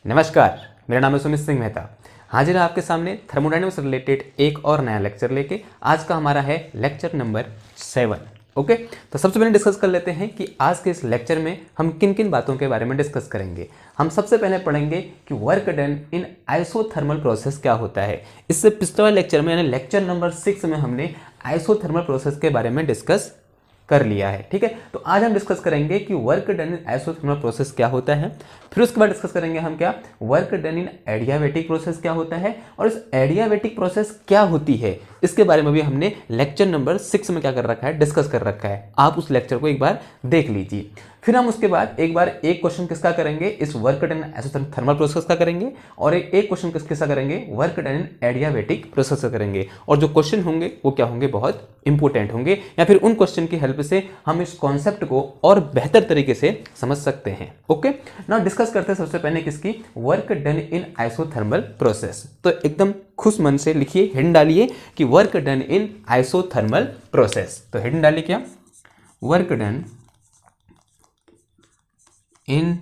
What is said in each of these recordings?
नमस्कार, मेरा नाम है सुमित सिंह मेहता। हाजिर है आपके सामने थर्मोडायनेमिक्स से रिलेटेड एक और नया लेक्चर लेके। आज का हमारा है लेक्चर नंबर 7। ओके, तो सबसे पहले डिस्कस कर लेते हैं कि आज के इस लेक्चर में हम किन किन बातों के बारे में डिस्कस करेंगे। हम सबसे पहले पढ़ेंगे कि work done in isothermal process क्या होता है। इससे पिछले वाले लेक्चर में यानी लेक्चर नंबर 6 में हमने आइसोथर्मल प्रोसेस के बारे में डिस्कस कर लिया है। ठीक है, तो आज हम डिस्कस करेंगे कि work done in isothermal process क्या होता है। फिर उसके बाद डिस्कस करेंगे हम क्या वर्क डन इन एडियाबैटिक प्रोसेस क्या होता है, और इस एडियाबैटिक प्रोसेस क्या होती है इसके बारे में भी हमने लेक्चर नंबर 6 में क्या कर रखा है, डिस्कस कर रखा है। आप उस लेक्चर को एक बार देख लीजिए। फिर हम उसके बाद एक क्वेश्चन किसका करेंगे, इस work done in isothermal process का करेंगे, और एक क्वेश्चन किसका करेंगे, वर्क डन इन एडियाबैटिक प्रोसेस का करेंगे। और जो क्वेश्चन होंगे वो क्या होंगे, बहुत इंपॉर्टेंट होंगे, या फिर उन क्वेश्चन की हेल्प से हम इस कॉन्सेप्ट को और बेहतर तरीके से समझ सकते हैं। ओके, नाउ डिस्कस करते हैं सबसे पहले किसकी, work done in isothermal process. तो एकदम खुश मन से लिखिए, हिडन डालिए कि work done in isothermal process. तो हिडन डालिए क्या, work done in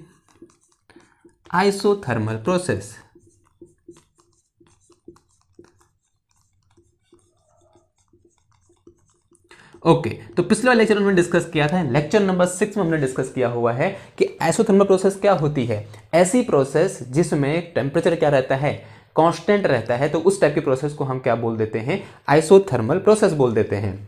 isothermal process. Okay, तो पिछले वाले लेक्चर में हमने डिस्कस किया था, लेक्चर नंबर 6 में हमने डिस्कस किया हुआ है कि आइसोथर्मल प्रोसेस क्या होती है। ऐसी प्रोसेस जिसमें टेम्परेचर क्या रहता है, कांस्टेंट रहता है, तो उस टाइप की प्रोसेस को हम क्या बोल देते हैं, आइसोथर्मल प्रोसेस बोल देते हैं।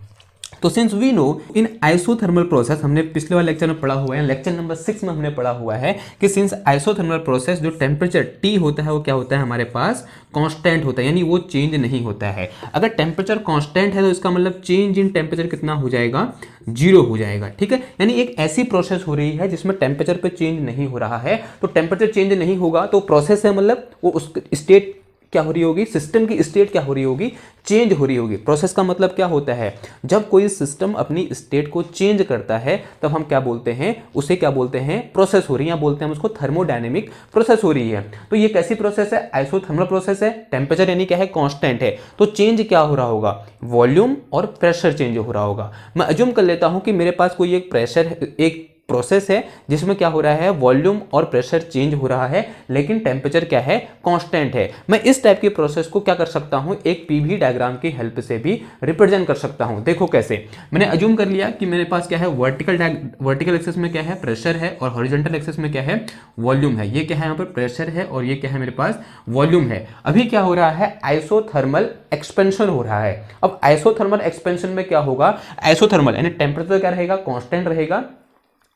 तो since we know in isothermal process, हमने पिछले वाले लेक्चर में पढ़ा हुआ है, लेक्चर नंबर 6 में हमने पढ़ा हुआ है कि सिंस आइसोथर्मल प्रोसेस जो टेम्परेचर T होता है वो क्या होता है, हमारे पास कांस्टेंट होता है, यानी वो चेंज नहीं होता है। अगर टेम्परेचर कांस्टेंट है तो इसका मतलब चेंज इन टेम्परेचर कितना हो जाएगा, 0 हो जाएगा। ठीक है, यानी एक ऐसी प्रोसेस हो रही है जिसमें टेम्परेचर पे चेंज नहीं हो रहा है। तो टेम्परेचर चेंज नहीं होगा तो प्रोसेस है, मतलब वो उस स्टेट क्या हो रही होगी, सिस्टम की स्टेट क्या हो रही होगी, चेंज हो रही होगी। प्रोसेस का मतलब क्या होता है, जब कोई सिस्टम अपनी स्टेट को चेंज करता है तब हम क्या बोलते हैं, उसे क्या बोलते हैं, प्रोसेस हो रही है, या बोलते हैं हम उसको थर्मोडायनेमिक प्रोसेस हो रही है। तो ये कैसी प्रोसेस है, आइसोथर्मल प्रोसेस है। टेम्परेचर यानी क्या है, कांस्टेंट है, तो चेंज क्या हो रहा होगा, वॉल्यूम और प्रेशर चेंज हो रहा होगा। मैं अज्यूम कर लेता हूं कि मेरे पास कोई एक प्रेशर, एक प्रोसेस है जिसमें क्या हो रहा है, वॉल्यूम और प्रेशर चेंज हो रहा है, लेकिन टेम्परेचर क्या है, कांस्टेंट है। मैं इस टाइप की प्रोसेस को क्या कर सकता हूं, एक पीवी डायग्राम की हेल्प से भी रिप्रेजेंट कर सकता हूं। देखो कैसे, मैंने अज्यूम कर लिया कि मेरे पास क्या है, वर्टिकल एक्सिस में क्या है, प्रेशर है, और हॉरिजॉन्टल एक्सिस में क्या है, वॉल्यूम है। ये क्या है, यहाँ पर प्रेशर है, और ये क्या है, मेरे पास वॉल्यूम है। अभी क्या हो रहा है, आइसोथर्मल एक्सपेंशन हो रहा है। अब आइसोथर्मल एक्सपेंशन में क्या होगा, आइसोथर्मल यानी टेम्परेचर क्या रहेगा, कांस्टेंट रहेगा,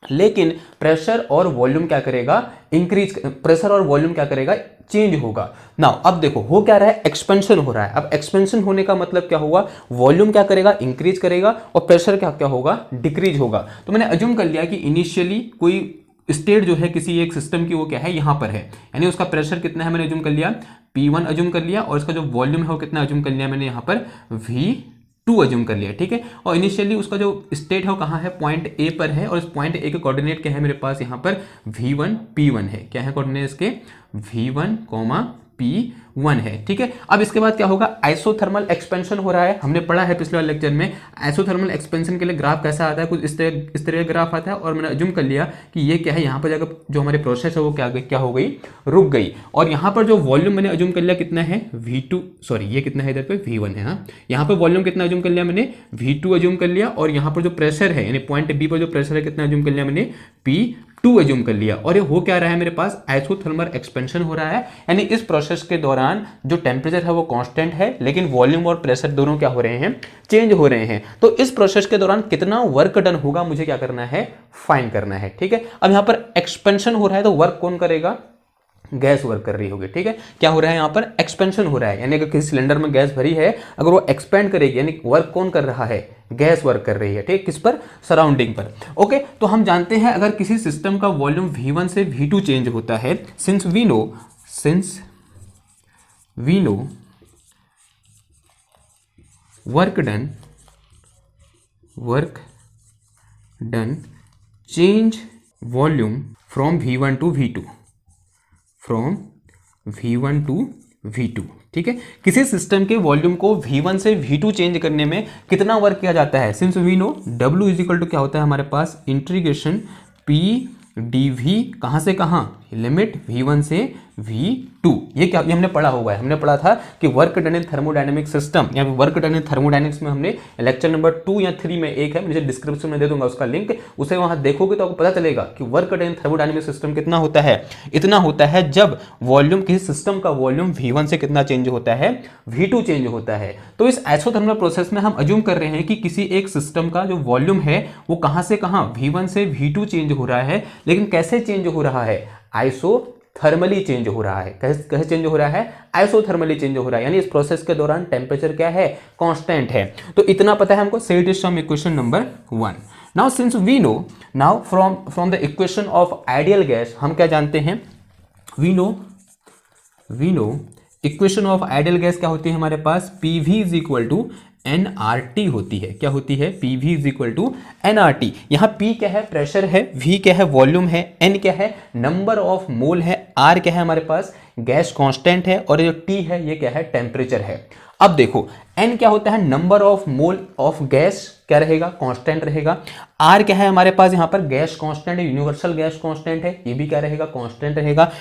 लेकिन प्रेशर और वॉल्यूम क्या करेगा, इंक्रीज, प्रेशर और वॉल्यूम क्या करेगा, चेंज होगा। नाउ अब देखो हो क्या रहा है, एक्सपेंशन हो रहा है। अब एक्सपेंशन होने का मतलब क्या हुआ, वॉल्यूम क्या करेगा, इंक्रीज करेगा, और प्रेशर क्या क्या होगा, डिक्रीज होगा। तो मैंने अज्यूम कर लिया कि इनिशियली कोई स्टेट जो है किसी एक सिस्टम की वो क्या है, यहां पर है, यानी उसका प्रेशर कितना है, मैंने अज्यूम कर लिया P1 अज्यूम कर लिया, और इसका जो वॉल्यूम है वो कितना अज्यूम कर लिया, मैंने यहां पर V2 अज्यूम कर लिया। ठीक है, और इनिशियली उसका जो स्टेट है वो कहाँ है, पॉइंट ए पर है, और इस पॉइंट ए के कोऑर्डिनेट क्या है, मेरे पास यहाँ पर V1 P1 है। क्या है कोऑर्डिनेट इसके, V1, P1 है। ठीक है, अब इसके बाद क्या होगा, आइसोथर्मल एक्सपेंशन हो रहा है। हमने पढ़ा है पिछले वाले लेक्चर में आइसोथर्मल एक्सपेंशन के लिए ग्राफ कैसा आता है, कुछ इस तरह का ग्राफ आता है, और मैंने अज्यूम कर लिया कि ये क्या है, यहाँ पर जाकर जो हमारी प्रोसेस है वो क्या हो गई, रुक गई। और यहाँ पर जो वॉल्यूम मैंने अज्यूम कर लिया कितना है, V2, सॉरी ये कितना है, इधर पे V1 है। हाँ, यहाँ पर वॉल्यूम कितना अज्यूम कर लिया मैंने, V2 अज्यूम कर लिया, और यहाँ पर जो प्रेशर है यानी पॉइंट बी पर जो प्रेशर है कितना अज्यूम कर लिया मैंने, P2 अज्यूम कर लिया। और ये हो क्या रहा है, मेरे पास आइसोथर्मल एक्सपेंशन हो रहा है, यानी इस प्रोसेस के दौरान जो टेम्परेचर है वो कांस्टेंट है, लेकिन वॉल्यूम और प्रेशर दोनों क्या हो रहे हैं, चेंज हो रहे हैं। तो इस प्रोसेस के दौरान कितना वर्क डन होगा, मुझे क्या करना है, फाइंड करना है। ठीक है, अब यहां पर एक्सपेंशन हो रहा है तो वर्क कौन करेगा, गैस वर्क कर रही होगी। ठीक है, क्या हो रहा है, यहाँ पर एक्सपेंशन हो रहा है, यानी अगर किसी सिलेंडर में गैस भरी है, अगर वो एक्सपेंड करेगी यानी वर्क कौन कर रहा है, गैस वर्क कर रही है। ठीक, किस पर, सराउंडिंग पर। ओके, तो हम जानते हैं अगर किसी सिस्टम का वॉल्यूम V1 से V2 चेंज होता है, since we know work done change volume from V1 to V2। ठीक है, किसी सिस्टम के वॉल्यूम को V1 से V2 चेंज करने में कितना वर्क किया जाता है, since we know W is equal to क्या होता है हमारे पास, इंटीग्रेशन P dV कहाँ से कहाँ, लिमिट V1 से V2। ये क्या, ये हमने पढ़ा हुआ है, हमने पढ़ा था कि वर्क डन इन थर्मोडायनेमिक सिस्टम या वर्क डन इन थर्मोडायनेमिक्स में हमने लेक्चर नंबर 2 या 3 में एक है, मुझे डिस्क्रिप्शन में दे दूंगा उसका लिंक, उसे वहां देखोगे तो आपको पता चलेगा कि वर्क डन इन थर्मोडायनेमिक सिस्टम कितना होता है। इतना होता है जब वॉल्यूम, किसी सिस्टम का वॉल्यूम V1 से कितना चेंज होता है, V2 चेंज होता है। तो इस आइसोथर्मल प्रोसेस में हम अज्यूम कर रहे हैं कि किसी एक सिस्टम का जो वॉल्यूम है वो कहां से कहां V1 से V2 चेंज हो रहा है, लेकिन कैसे चेंज हो रहा है, आइसोथर्मली चेंज हो रहा है। कैसे चेंज हो रहा है, आइसोथर्मली चेंज हो रहा है, यानी इस प्रोसेस के दौरान टेम्परेचर क्या है, कांस्टेंट है। तो इतना पता है हमको, so it is from equation number 1। Now since we know, now from the equation of ideal gas हम क्या जानते हैं, we know equation of ideal gas क्या होती है हमारे पास, PV is equal to nRT होती है। क्या होती है, PV is equal to nRT। यहां P क्या है, प्रेशर है, V क्या है, वॉल्यूम है, N क्या है, नंबर ऑफ मोल है, R क्या है हमारे पास, गैस कांस्टेंट है, और जो T है ये क्या है, टेम्परेचर है। अब देखो N क्या होता है, number of mole of gas क्या रहेगा, कांस्टेंट रहेगा। R क्या है हमारे पास, यहां पर गैस कांस्टेंट है, यूनिवर्सल गैस कांस्टेंट है, ये भी क्या रहेगा, कांस्टेंट रहेगा।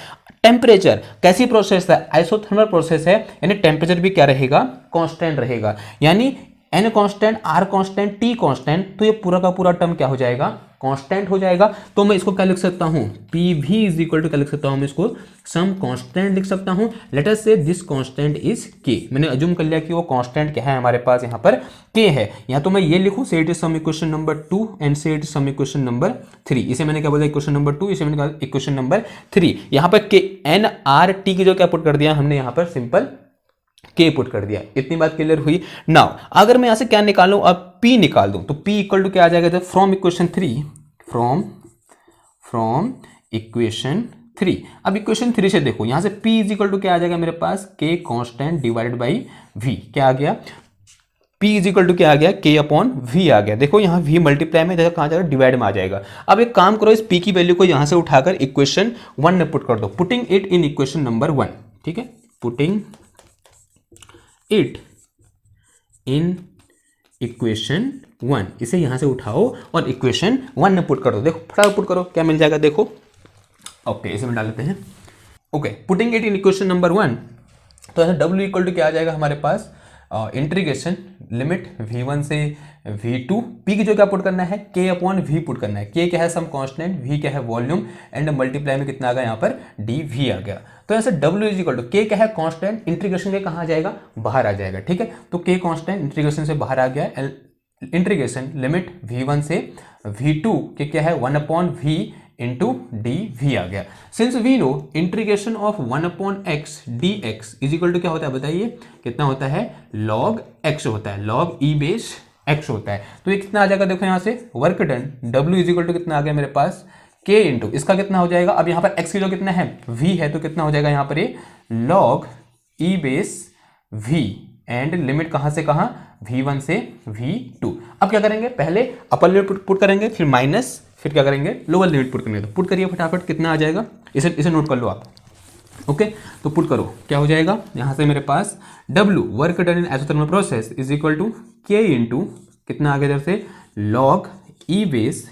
टेम्परेचर कैसी प्रोसेस है, आइसोथर्मल प्रोसेस है, यानी टेम्परेचर भी क्या रहेगा, कांस्टेंट रहेगा। यानी N constant, R constant, T constant, तो ये पूरा का पूरा टर्म क्या हो जाएगा, कांस्टेंट हो जाएगा। तो मैं इसको क्या लिख सकता हूं, PV इज इक्वल टू क्या लिख सकता हूं, मैं इसको सम कांस्टेंट लिख सकता हूं। लेट अस से दिस कांस्टेंट इज K। मैंने अज्यूम कर लिया कि वो कांस्टेंट क्या है हमारे पास, यहां पर K है। या तो मैं ये लिखूं, say it is some equation number 2 and say it is some equation number 3। इसे मैंने क्या बोला, इक्वेशन नंबर 2, इसे मैंने कहा इक्वेशन नंबर 3। यहां पर K N R T की जो क्या पुट कर दिया हमने, यहां पर सिंपल K पुट कर दिया। इतनी बात क्लियर हुई। नाउ अगर मैं यहां से क्या निकालूं, अब P निकाल दूं, तो P इक्वल टू क्या आ जाएगा, फ्रॉम इक्वेशन 3, फ्रॉम इक्वेशन 3। अब इक्वेशन 3 से देखो, यहां से P इज इक्वल टू क्या आ जाएगा मेरे पास, K constant divided by V। क्या आ गया, P इज इक्वल टू क्या आ गया, K अपॉन V आ गया। देखो यहाँ V मल्टीप्लाई में जगह कहाँ जाएगा, डिवाइड में आ जाएगा। अब एक काम करो, इस P की वैल्यू को यहां से उठाकर इक्वेशन 1 में पुट कर दो, putting it in equation number 1। ठीक है, पुटिंग इट इन इक्वेशन 1, इसे यहां से उठाओ और इक्वेशन 1 में पुट कर दो। देखो फटाफट पुट करो, क्या मिल जाएगा, देखो। ओके, इसे में डाल लेते हैं। Okay, putting it in equation number 1, तो ऐसा W इक्वल टू क्या आ जाएगा हमारे पास, इंटीग्रेशन लिमिट V1 से V2। P की जो क्या पुट करना है, K अपॉन V पुट करना है। K क्या है, सम कांस्टेंट, V क्या है, वॉल्यूम, एंड मल्टीप्लाई में कितना आ गया, यहाँ पर dV आ गया। तो ऐसे W is equal to K क्या है, कांस्टेंट, इंटीग्रेशन के कहाँ आ जाएगा, बाहर आ जाएगा। ठीक है, तो K कांस्टेंट इंटीग्रेशन से बाहर आ गया। इंटीग्रेशन लिमिट V1 से V2 के क्या है, 1 अपॉन V इंटू dV आ गया। Since we know integration of 1 upon x d x is equal to क्या होता है, बताइए कितना होता है, log x होता है, log e बेस x होता है। तो ये कितना आ जाएगा, देखो यहाँ से work done W is equal to कितना आ गया मेरे पास, K इंटू इसका कितना हो जाएगा, अब यहाँ पर x की जो कितना है, V है, तो कितना हो जाएगा यहाँ पर ये log e base V, and limit कहाँ से कहाँ, V1 से V2। अब क्या करेंगे, पहले अपर लिमिट पुट करेंगे, फिर माइनस, फिर क्या करेंगे, लोअर लिमिट पुट करेंगे। तो पुट करिए फटाफट, कितना आ जाएगा, इसे नोट कर लो आप। ओके, तो पुट करो, क्या हो जाएगा, यहां से मेरे पास W work done in isothermal process is equal to K into कितना आ गया इधर से, log E base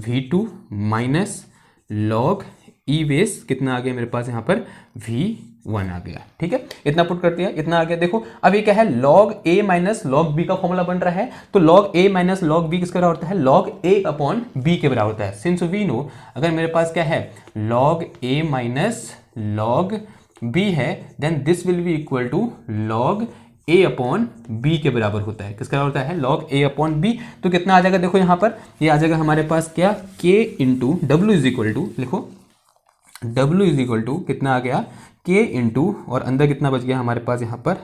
V2 minus log E base कितना आ गया मेरे पास, यहाँ पर V1 आ गया। ठीक है, इतना पुट कर दिया, इतना आ गया। देखो अब ये क्या है, log A minus log B का फॉर्मूला बन रहा है। तो log A minus log B किसके बराबर होता है, log A अपॉन B के बराबर होता है। सिंस वी नो, अगर मेरे पास क्या है, log A minus log B है, then this will be equal to log A upon B के बराबर होता है। किसके बराबर होता है, log A अपॉन B। तो कितना आ जाएगा, देखो यहाँ पर ये आ जाएगा हमारे पास क्या, K into W is equal to, लिखो W इज इक्वल टू कितना आ गया, K इंटू और अंदर कितना बच गया हमारे पास यहाँ पर,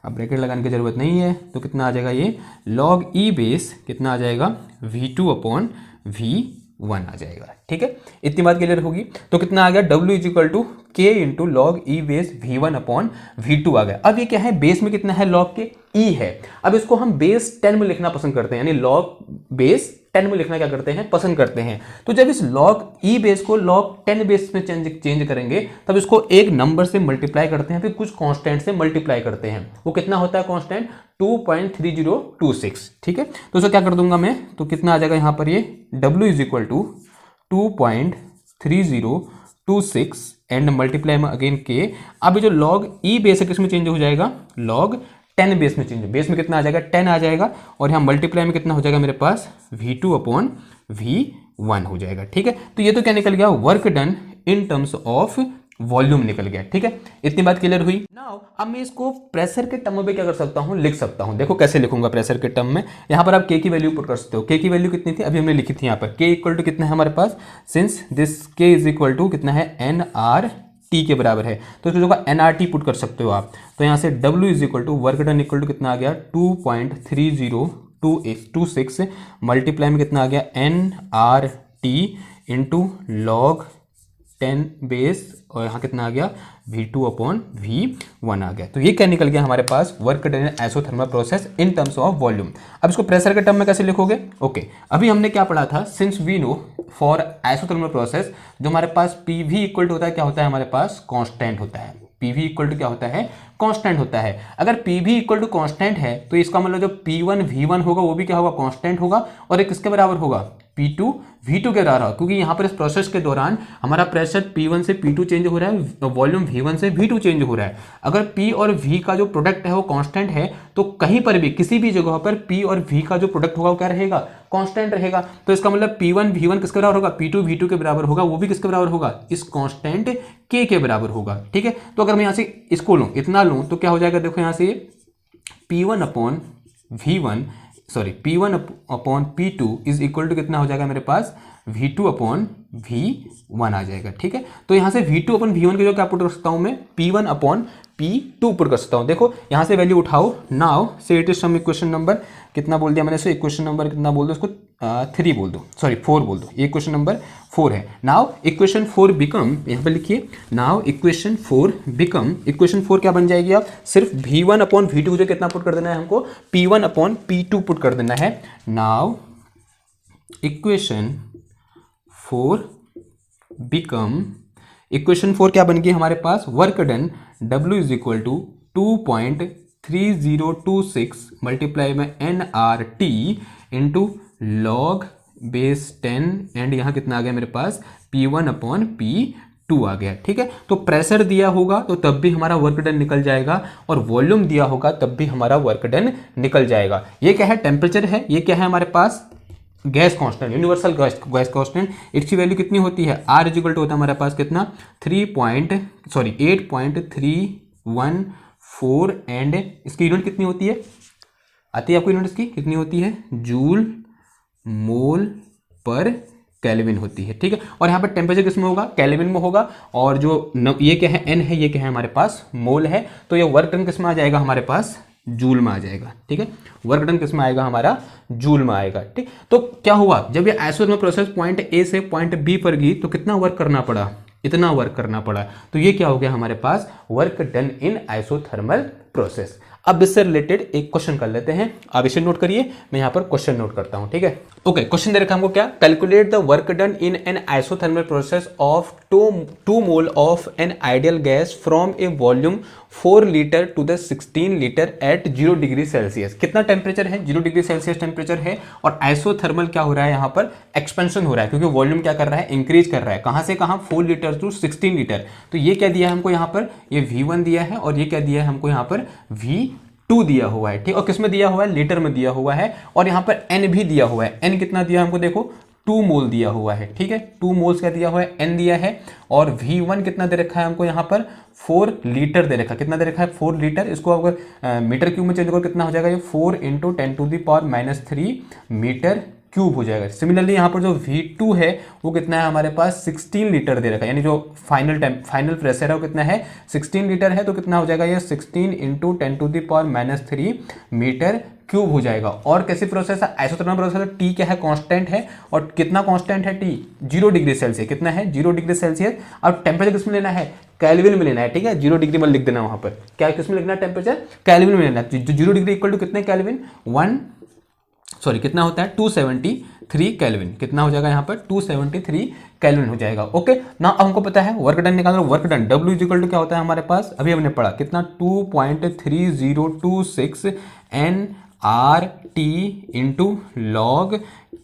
अब ब्रैकेट लगाने की जरूरत नहीं है, तो कितना आ जाएगा ये log E बेस कितना आ जाएगा, V2 अपॉन V1 आ जाएगा। ठीक है, इतनी बात क्लियर होगी। तो कितना आ गया, W is equal to K into log E base V1 upon V2 आ गया। अब ये क्या है, बेस में कितना है, लॉग के E है। अब इसको हम बेस 10 में लिखना पसंद करते हैं, यानी लॉग बेस 10 में लिखना क्या करते हैं, पसंद करते हैं। तो जब इस log E बेस को log 10 बेस में चेंज करेंगे, तब इसको एक नंबर से मल्टीप्लाई करते हैं, फिर कुछ कांस्टेंट से मल्टीप्लाई करते हैं। वो कितना होता है कांस्टेंट, 2.3026। ठीक है, तो इसे क्या कर दूंगा मैं, तो कितना आ जाएगा यहाँ पर, ये W is equal to 2.3026 and multiply में अगेन के। अब ये जो log e बेस है किसमें चेंज हो जाएगा, log 10 बेस में चेंज, बेस में कितना आ जाएगा 10 आ जाएगा, और यहाँ मल्टीप्लाई में कितना हो जाएगा मेरे पास v2 अपॉन v1 हो जाएगा। ठीक है, तो ये तो क्या निकल गया, work done in terms of volume निकल गया। ठीक है, इतनी बात क्लियर हुई। नाउ अब मैं इसको प्रेशर के टर्म में क्या कर सकता हूँ, लिख सकता हूँ। देखो कैसे लिखूंगा प्रेशर के टर्म में, यहाँ पर आप k की वैल्यू पुट कर सकते हो। k की वैल्यू कितनी थी, अभी हमने लिखी थी यहाँ पर, k इक्वल टू कितना है हमारे पास, since this k is equal to कितना है nRT के बराबर है, तो इसको जगह nRT पुट कर सकते हो आप। तो यहाँ से W is equal to work done equal to कितना आ गया 2.3026 मल्टीप्लाई में कितना आ गया nRT इंटू लॉग 10 बेस, और यहाँ कितना आ गया v2 अपॉन v1 आ गया। तो ये क्या निकल गया हमारे पास, work done in isothermal process in terms of volume. अब इसको प्रेशर के टर्म में कैसे लिखोगे, ओके अभी हमने क्या पढ़ा था, since we know for isothermal process जो हमारे पास PV इक्वल टू होता है, क्या होता है हमारे पास, कांस्टेंट होता है। PV इक्वल टू क्या होता है, कांस्टेंट होता है। अगर PV इक्वल टू कांस्टेंट है तो इसका मतलब जो P1 V1 होगा वो भी क्या होगा, कांस्टेंट होगा, और एक किसके बराबर होगा, P2 V2 के बराबर, क्योंकि यहाँ पर इस प्रोसेस के दौरान हमारा प्रेशर P1 से P2 चेंज हो रहा है, वॉल्यूम V1 से V2 चेंज हो रहा है। अगर P और V का जो प्रोडक्ट है वो कांस्टेंट है, तो कहीं पर भी किसी भी जगह पर P और V का जो प्रोडक्ट होगा वो क्या रहेगा, कांस्टेंट रहेगा। तो इसका मतलब P1 V1 किसके बराबर होगा, P2 V2 के बराबर होगा, वो भी किसके बराबर होगा, इस कांस्टेंट K के बराबर होगा। ठीक है, तो अगर मैं यहाँ से इसको लूँ, इतना लूँ, तो क्या हो जाएगा, देखो यहाँ से P1 upon V1 sorry P1 upon P2 is equal to कितना हो जाएगा मेरे पास, V2 अपॉन V1 आ जाएगा। ठीक है, तो यहाँ से V2 अपॉन V1 के जो क्या पुट कर सकता हूँ मैं, P1 अपॉन P2 पुट कर सकता हूँ। देखो यहाँ से वैल्यू उठाओ, now so it is some equation number, कितना बोल दिया मैंने इसे, इक्वेशन नंबर कितना बोल दो इसको, 3 बोल दो, सॉरी 4 बोल दो, ये इक्वेशन नंबर 4 है। नाउ इक्वेशन 4 बिकम, यहाँ पर लिखिए, नाउ इक्वेशन 4 बिकम, इक्वेशन 4 क्या बन जाएगी, आप सिर्फ V1 अपॉन V2 जो कितना पुट कर देना है हमको, P1 अपॉन P2 पुट कर देना है। नाउ इक्वेशन 4 बिकम, इक्वेशन 4 क्या बन गई हमारे पास, work done W is equal to 2.3026 multiply में nRT into log base 10, and यहाँ कितना आ गया मेरे पास, P1 अपॉन P2 आ गया। ठीक है, तो प्रेशर दिया होगा तो तब भी हमारा वर्क डन निकल जाएगा, और वॉल्यूम दिया होगा तब भी हमारा वर्क डन निकल जाएगा। ये क्या है, टेम्परेचर है, ये क्या है हमारे पास, gas constant, universal gas constant, इसकी वैल्यू कितनी होती है, R इक्वल टू होता है हमारे पास कितना 8.314, एंड इसकी यूनिट कितनी होती है, आती है आपको यूनिट इसकी कितनी होती है, जूल मोल पर केल्विन होती है। ठीक है, और यहाँ पर टेम्परेचर किस में होगा, केल्विन में होगा, और जो ये क्या है n है, ये क्या है हमारे पास मोल है, तो ये वर्क डन किस में आ जाएगा हमारे पास, जूल में आ जाएगा। ठीक है, वर्क डन किस में आएगा हमारा, जूल में आएगा। ठीक, तो क्या हुआ, जब ये आइसोथर्मल प्रोसेस पॉइंट ए से पॉइंट बी पर गई तो कितना वर्क करना पड़ा, इतना वर्क करना पड़ा, तो ये क्या हो गया हमारे पास, work done in isothermal process. अब इससे रिलेटेड एक क्वेश्चन कर लेते हैं, आप इसे नोट करिए, मैं यहाँ पर क्वेश्चन नोट करता हूँ। ठीक है, ओके, क्वेश्चन दे रखा हमको क्या, calculate the work done in an isothermal process of 2 mole of an ideal gas from a volume 4 litre to the 16 litre at 0 degree Celsius. कितना टेम्परेचर है, 0 डिग्री सेल्सियस टेम्परेचर है, और आइसोथर्मल क्या हो रहा है, यहाँ पर एक्सपेंशन हो रहा है, क्योंकि वॉल्यूम क्या कर रहा है, इंक्रीज कर रहा है, कहाँ से कहाँ, 4 लीटर टू 16 लीटर। तो ये क्या दिया है हमको यहाँ पर, ये V1 दिया है, और ये क्या दिया है हमको यहाँ पर, V2 दिया हुआ है। ठीक, और किस में दिया हुआ है, लीटर में दिया हुआ है, और यहाँ पर n भी दिया हुआ है। n कितना दिया हमको, देखो 2 मोल दिया हुआ है। ठीक है, 2 मोल्स क्या दिया हुआ है, n दिया है, और V1 कितना दे रखा है हमको यहाँ पर, 4 लीटर दे रखा है। कितना दे रखा है, 4 लीटर। इसको अगर मीटर क्यूब में चेंज करो कितना हो जाएगा, ये 4 × 10⁻³ मीटर क्यूब हो जाएगा। सिमिलरली यहाँ पर जो V2 है वो कितना है हमारे पास, 16 लीटर दे रखा है, यानी जो फाइनल प्रेशर है वो कितना है, 16 लीटर है, तो कितना हो जाएगा ये 16 × 10⁻³ मीटर क्यूब हो जाएगा। और कैसी प्रोसेस है, आइसोथर्मल प्रोसेस है, टी क्या है, कांस्टेंट है, और कितना कांस्टेंट है टी, 0 डिग्री सेल्सियस, कितना है 0 डिग्री सेल्सियस, और टेम्परेचर किसमें लेना है, केल्विन में लेना है। ठीक है, 0 डिग्री में लिख देना वहां पर, क्या किसमें लिखना है, टेम्परेचर केल्विन में लेना है। 0 डिग्री इक्वल टू कितने केल्विन, कितना होता है 273 केल्विन, कितना हो जाएगा यहाँ पर 273 केल्विन हो जाएगा। ओके ना, अब हमको पता है वर्क डन निकालना, work done W is equal to क्या होता है हमारे पास, अभी हमने पढ़ा कितना 2.3026 nRT इंटू लॉग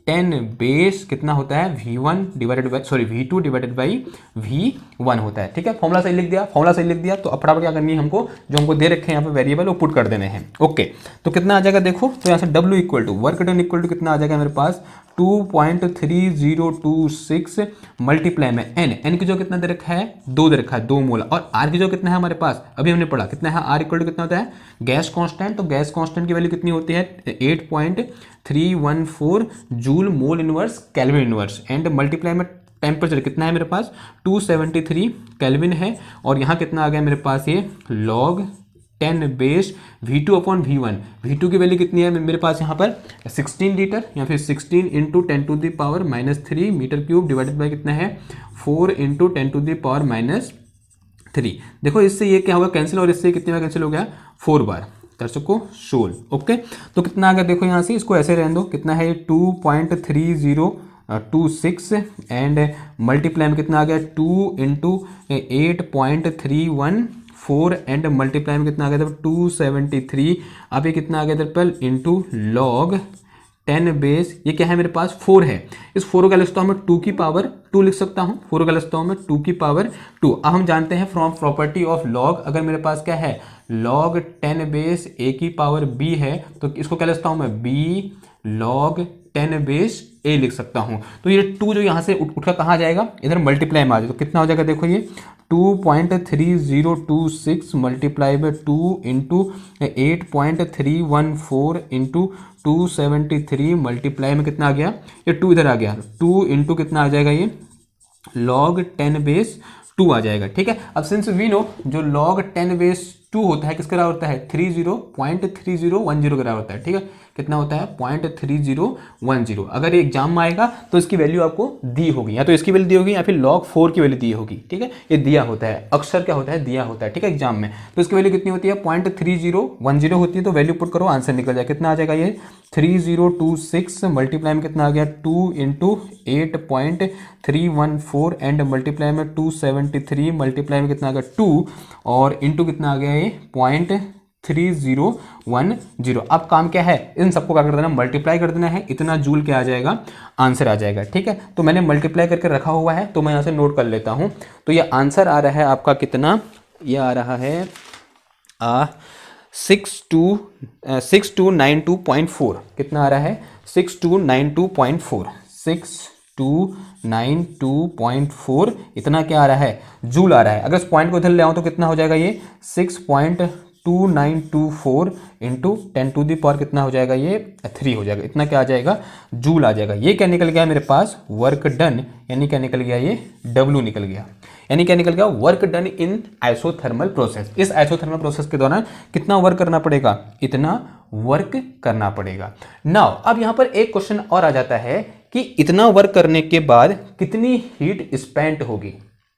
10 बेस कितना होता है V2 डिवाइडेड बाई V1 1 होता है। ठीक है, फॉर्मूला सही लिख दिया, फॉर्मूला सही लिख दिया। तो अब फटाफट क्या करनी है हमको, जो हमको दे रखे हैं यहाँ पे वेरिएबल, वो पुट कर देने हैं। ओके, तो कितना आ जाएगा देखो, तो यहाँ से W equal to work done equal to कितना आ जाएगा मेरे पास 2.3026 मल्टीप्लाई में एन की जो कितना दे रखा है 2 दे रखा है, 2 मोल, और आर की जो कितना है हमारे पास अभी हमने पढ़ा कितना है, आर इक्वल टू कितना होता है गैस कांस्टेंट। तो गैस कांस्टेंट की वैल्यू कितनी होती है 8.314 joule mole inverse kelvin inverse, and multiply में टेम्परेचर कितना है मेरे पास 273 केल्विन है, और यहाँ कितना आ गया मेरे पास ये log 10 base V2 upon V1। V2 की वैल्यू कितनी है मेरे पास यहाँ पर 16 लीटर, या फिर 16 into 10 to the power -3 metre cube divided by कितना है 4 इंटू 10 टू द पावर -3। देखो इससे ये क्या होगा कैंसिल, और इससे कितने बार कैंसिल हो गया 4 बार। दर्शकों को सोल्व। ओके, तो कितना आ गया देखो यहाँ से, इसको ऐसे रहने दो, कितना है 2.3026 एंड मल्टीप्लाई में कितना आ गया 2 इंटू 8.314 एंड मल्टीप्लाई में कितना आ गया था 273। अब ये कितना आ गया था पर इंटू लॉग 10 बेस, ये क्या है मेरे पास 4 है, इस 4 का लिखता हूँ मैं 2 की पावर 2 लिख सकता हूँ, 4 का लिखता हूँ मैं 2 की पावर 2। अब हम जानते हैं फ्रॉम प्रॉपर्टी ऑफ लॉग, अगर मेरे पास क्या है log 10 बेस a की पावर b है, तो इसको क्या लिखता हूँ मैं b log 10 बेस a लिख सकता हूँ। तो ये 2 जो यहाँ से उठकर कहाँ जाएगा, इधर मल्टीप्लाई में आ जाए, तो कितना हो जाएगा देखो ये 2.3026 multiply by 2 into 8.314 into 273 multiply में कितना आ गया, ये 2 इधर आ गया, 2 इंटू कितना आ जाएगा ये log 10 बेस 2 आ जाएगा। ठीक है, अब सिंस वी नो जो log 10 बेस 2 होता है किसके बराबर होता है 0.3010 के बराबर होता है। ठीक है, कितना होता है 0.3010। अगर ये एग्जाम में आएगा तो इसकी वैल्यू आपको दी होगी, या तो इसकी वैल्यू दी होगी या फिर log 4 की वैल्यू दी होगी। ठीक है, ये दिया होता है, अक्सर क्या होता है दिया होता है। ठीक है, एग्जाम में तो इसकी वैल्यू कितनी होती है 0.3010 होती है, तो वैल्यू पुट करो आंसर निकल जाए, कितना आ जाएगा ये 3026 मल्टीप्लाई में कितना आ गया 2 इंटू 8.314 एंड मल्टीप्लाई में 273 मल्टीप्लाई में कितना आ गया 2 और इंटू कितना आ गया ये 0.3010। अब काम क्या है, इन सबको क्या कर देना मल्टीप्लाई कर देना है, इतना जूल क्या आ जाएगा आंसर आ जाएगा। ठीक है, तो मैंने मल्टीप्लाई करके रखा हुआ है, तो मैं यहाँ से नोट कर लेता हूँ। तो ये आंसर आ रहा है आपका कितना, ये आ रहा है 6292.4। कितना आ रहा है 6292.4, 6292.4 इतना क्या आ रहा है जूल आ रहा है। अगर इस पॉइंट को इधर ले आऊँ तो कितना हो जाएगा ये 6.2924 इंटू 10 टू दी पावर कितना हो जाएगा ये 3 हो जाएगा, इतना क्या आ जाएगा जूल आ जाएगा। ये क्या निकल गया मेरे पास वर्क डन, यानी क्या निकल गया ये W निकल गया, यानी क्या निकल गया work done in isothermal process. इस आइसोथर्मल प्रोसेस के दौरान कितना वर्क करना पड़ेगा, इतना वर्क करना पड़ेगा। नाउ अब यहाँ पर एक क्वेश्चन और आ जाता है कि इतना वर्क करने के बाद कितनी हीट स्पेंट होगी,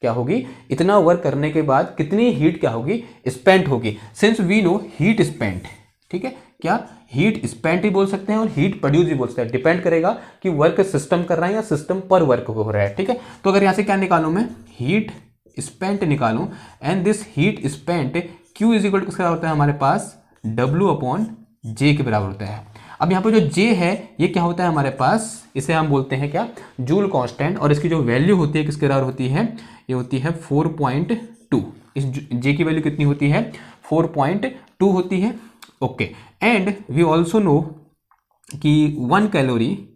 क्या होगी, इतना वर्क करने के बाद कितनी हीट क्या होगी स्पेंट होगी। Since we know heat spent, ठीक है, क्या हीट स्पेंट ही बोल सकते हैं और हीट प्रोड्यूस भी बोल सकते हैं, डिपेंड करेगा कि वर्क सिस्टम कर रहा है या सिस्टम पर वर्क हो रहा है। ठीक है, तो अगर यहाँ से क्या निकालूं मैं हीट स्पेंट निकालूं, and this heat spent Q is equal to किसका होता है हमारे पास W अपॉन J के बराबर होता है। अब यहाँ पर जो J है ये क्या होता है हमारे पास, इसे हम बोलते हैं क्या जूल कांस्टेंट, और इसकी जो वैल्यू होती है किसके बराबर होती है, ये होती है 4.2। इस J की वैल्यू कितनी होती है 4.2 होती है। Okay, and we also know कि 1 calorie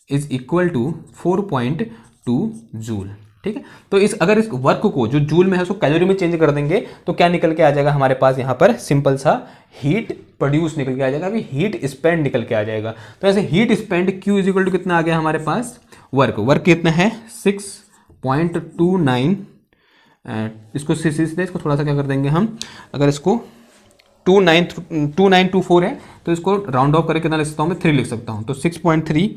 is equal to 4.2 joule. ठीक है, तो अगर इस वर्क को जो जूल में है उसको कैलोरी में चेंज कर देंगे तो क्या निकल के आ जाएगा हमारे पास यहाँ पर सिंपल सा हीट प्रोड्यूस निकल के आ जाएगा, अभी हीट स्पेंड निकल के आ जाएगा। तो ऐसे heat spend Q is equal to कितना आ गया हमारे पास वर्क कितना है 6.29, इसको सीधे इसको थोड़ा सा क्या कर देंगे हम, अगर इसको 2924 है तो इसको राउंड ऑफ करके कितना लिख सकता हूँ मैं 3 लिख सकता हूँ। तो 6.3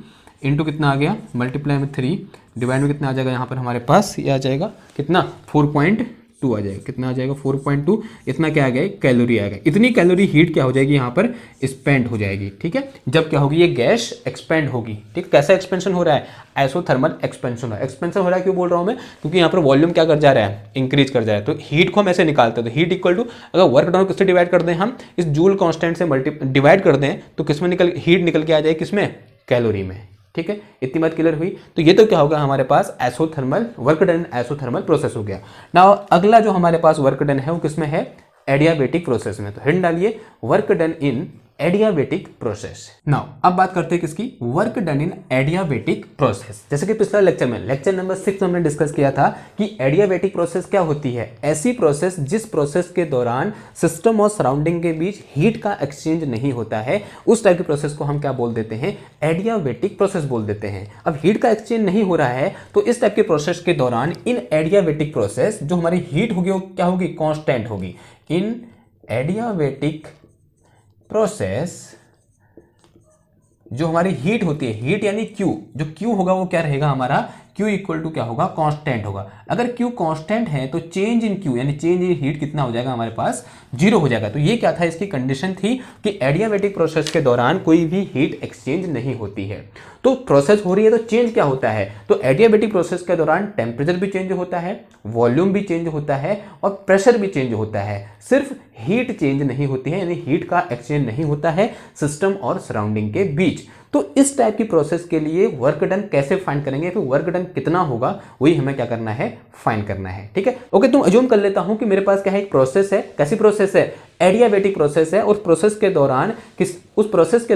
इंटू कितना आ गया मल्टीप्लाई में 3 डिवाइड में कितना आ जाएगा यहाँ पर हमारे पास, ये आ जाएगा कितना 4.2 आ जाएगा, कितना आ जाएगा 4.2, इतना क्या आ गया कैलोरी आ गया। इतनी कैलोरी हीट क्या हो जाएगी यहाँ पर स्पेंड हो जाएगी। ठीक है, जब क्या होगी ये गैस एक्सपेंड होगी। ठीक, कैसा एक्सपेंशन हो रहा है आइसोथर्मल एक्सपेंशन हो रहा है। क्यों बोल रहा हूँ मैं, क्योंकि यहाँ पर वॉल्यूम क्या कर जा रहा है इंक्रीज कर जा रहा है। तो हीट को हम ऐसे निकालते हैं, तो हीट इक्वल टू अगर वर्क डन किससे डिवाइड कर दें हम इस जूल कांस्टेंट से डिवाइड कर दें तो किसमें हीट निकल के आ जाए किसमें कैलोरी में। ठीक है, इतनी बात क्लियर हुई। तो ये तो क्या होगा हमारे पास एसोथर्मल वर्क डन एसोथर्मल प्रोसेस हो गया। नाउ अगला जो हमारे पास वर्क डन है वो किसमें है, एडियाबेटिक प्रोसेस में। तो हिंट डालिए work done in adiabatic process. Now अब बात करते हैं किसकी, work done in adiabatic process. जैसे कि पिछला लेक्चर में लेक्चर नंबर 6 में हमने डिस्कस किया था कि एडियाबेटिक प्रोसेस क्या होती है, ऐसी प्रोसेस जिस प्रोसेस के दौरान सिस्टम और सराउंडिंग के बीच हीट का एक्सचेंज नहीं होता है, उस टाइप की प्रोसेस को हम क्या बोल देते हैं, एडियाबेटिक प्रोसेस बोल देते हैं। अब हीट का एक्सचेंज नहीं हो रहा है तो इस टाइप के प्रोसेस के दौरान इन एडियाबेटिक प्रोसेस जो हमारी हीट होगी वो क्या होगी, कांस्टेंट होगी। इन एडियाबेटिक प्रोसेस जो हमारी हीट होती है, हीट यानी Q, जो Q होगा वो क्या रहेगा हमारा, Q इक्वल टू क्या होगा, कांस्टेंट होगा। अगर Q कांस्टेंट है तो चेंज इन Q यानी चेंज इन हीट कितना हो जाएगा हमारे पास, 0 हो जाएगा। तो ये क्या था, इसकी कंडीशन थी कि एडियाबेटिक प्रोसेस के दौरान कोई भी हीट एक्सचेंज नहीं होती है। तो प्रोसेस हो रही है तो चेंज क्या होता है, तो एडियाबेटिक प्रोसेस के दौरान टेम्परेचर भी चेंज होता है, वॉल्यूम भी चेंज होता है और प्रेशर भी चेंज होता है। सिर्फ हीट चेंज नहीं होती है, यानी हीट का एक्सचेंज नहीं होता है सिस्टम और सराउंडिंग के बीच। तो इस टाइप की प्रोसेस के लिए वर्क डन कैसे फाइंड करेंगे, फिर वर्क डन कितना होगा वही हमें क्या करना है, फाइंड करना है। ठीक है, ओके। तुम अज्यूम कर लेता हूं कि मेरे पास क्या है, एक प्रोसेस है। कैसी प्रोसेस है, एडियाबेटिक प्रोसेस है। उस प्रोसेस के